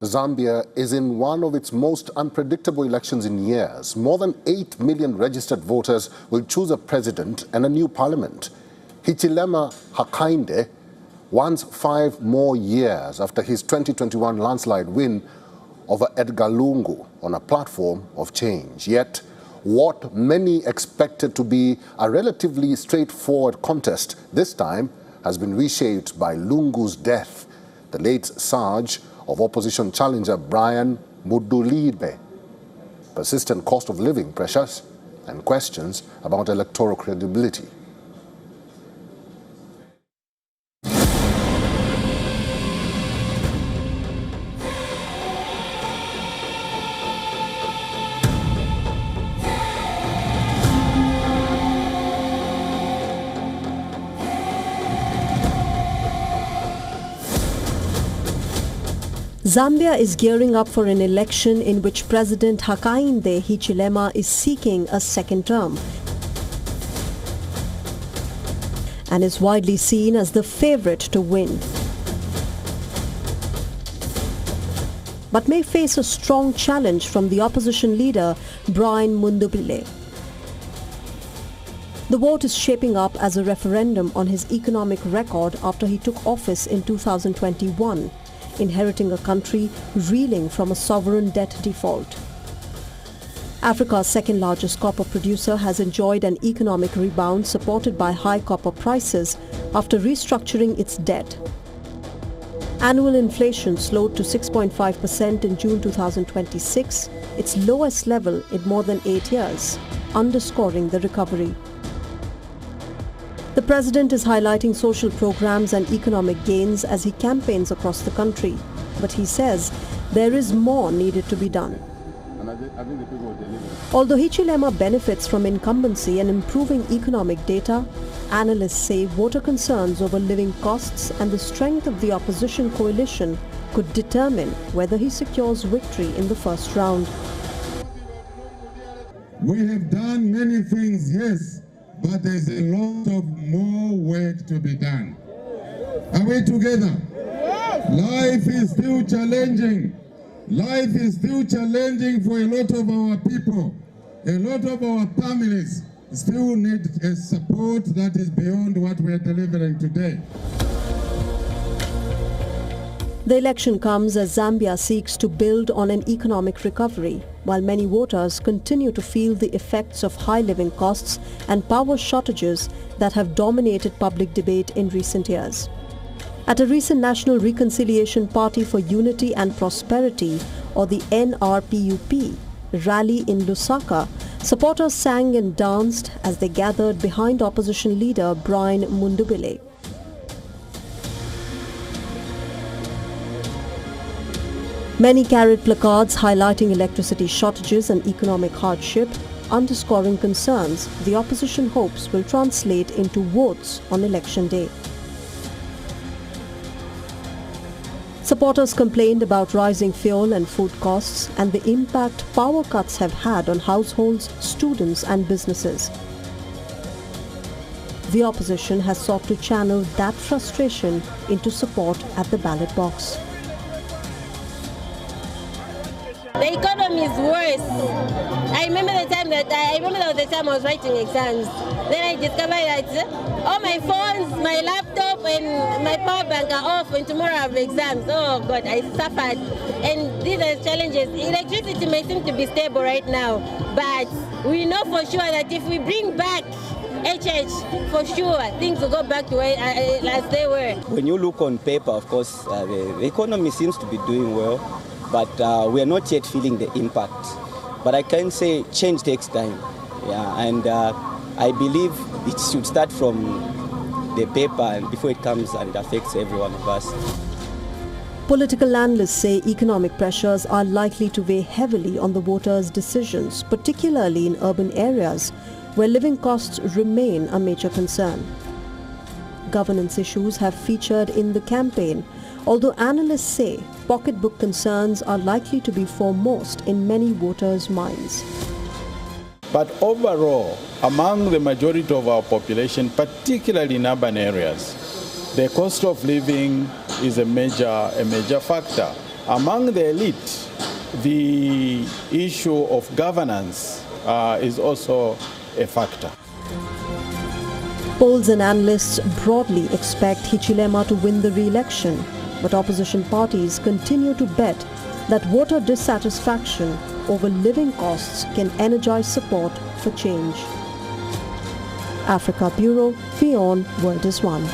Zambia is in one of its most unpredictable elections in years. More than 8 million registered voters will choose a president and a new parliament. Hichilema Hakainde wants 5 more years after his 2021 landslide win over Edgar Lungu on a platform of change. Yet, what many expected to be a relatively straightforward contest this time has been reshaped by Lungu's death. The late Sarge of opposition challenger Brian Mudulidbe, persistent cost of living pressures, and questions about electoral credibility. Zambia is gearing up for an election in which President Hakainde Hichilema is seeking a second term and is widely seen as the favorite to win, but may face a strong challenge from the opposition leader Brian Mudulidbe. The vote is shaping up as a referendum on his economic record after he took office in 2021. Inheriting a country reeling from a sovereign debt default. Africa's second-largest copper producer has enjoyed an economic rebound supported by high copper prices after restructuring its debt. Annual inflation slowed to 6.5% in June 2026, its lowest level in more than 8 years, underscoring the recovery. The president is highlighting social programs and economic gains as he campaigns across the country. But he says there is more needed to be done. Although Hichilema benefits from incumbency and improving economic data, analysts say voter concerns over living costs and the strength of the opposition coalition could determine whether he secures victory in the first round. We have done many things, yes, but there's a lot of more work to be done. Are we together? Yes. Life is still challenging. Life is still challenging for a lot of our people. A lot of our families still need a support that is beyond what we are delivering today. The election comes as Zambia seeks to build on an economic recovery, while many voters continue to feel the effects of high living costs and power shortages that have dominated public debate in recent years. At a recent National Reconciliation Party for Unity and Prosperity, or the NRPUP, rally in Lusaka, supporters sang and danced as they gathered behind opposition leader Brian Mudulidbe. Many carried placards highlighting electricity shortages and economic hardship, underscoring concerns the opposition hopes will translate into votes on election day. Supporters complained about rising fuel and food costs and the impact power cuts have had on households, students and businesses. The opposition has sought to channel that frustration into support at the ballot box. The economy is worse. I remember there was the time I was writing exams. Then I discovered that all my phones, my laptop and my power bank are off and tomorrow I have exams. Oh God, I suffered. And these are challenges. Electricity may seem to be stable right now, but we know for sure that if we bring back HH, for sure things will go back to where as they were. When you look on paper, of course, the economy seems to be doing well. But we are not yet feeling the impact. But I can say change takes time. Yeah, and I believe it should start from the paper and before it comes and affects every one of us. Political analysts say economic pressures are likely to weigh heavily on the voters' decisions, particularly in urban areas where living costs remain a major concern. Governance issues have featured in the campaign, although analysts say pocketbook concerns are likely to be foremost in many voters' minds. But overall, among the majority of our population, particularly in urban areas, the cost of living is a major factor. Among the elite, the issue of governance is also a factor. Polls and analysts broadly expect Hichilema to win the re-election, but opposition parties continue to bet that voter dissatisfaction over living costs can energize support for change. Africa Bureau, WION World is One.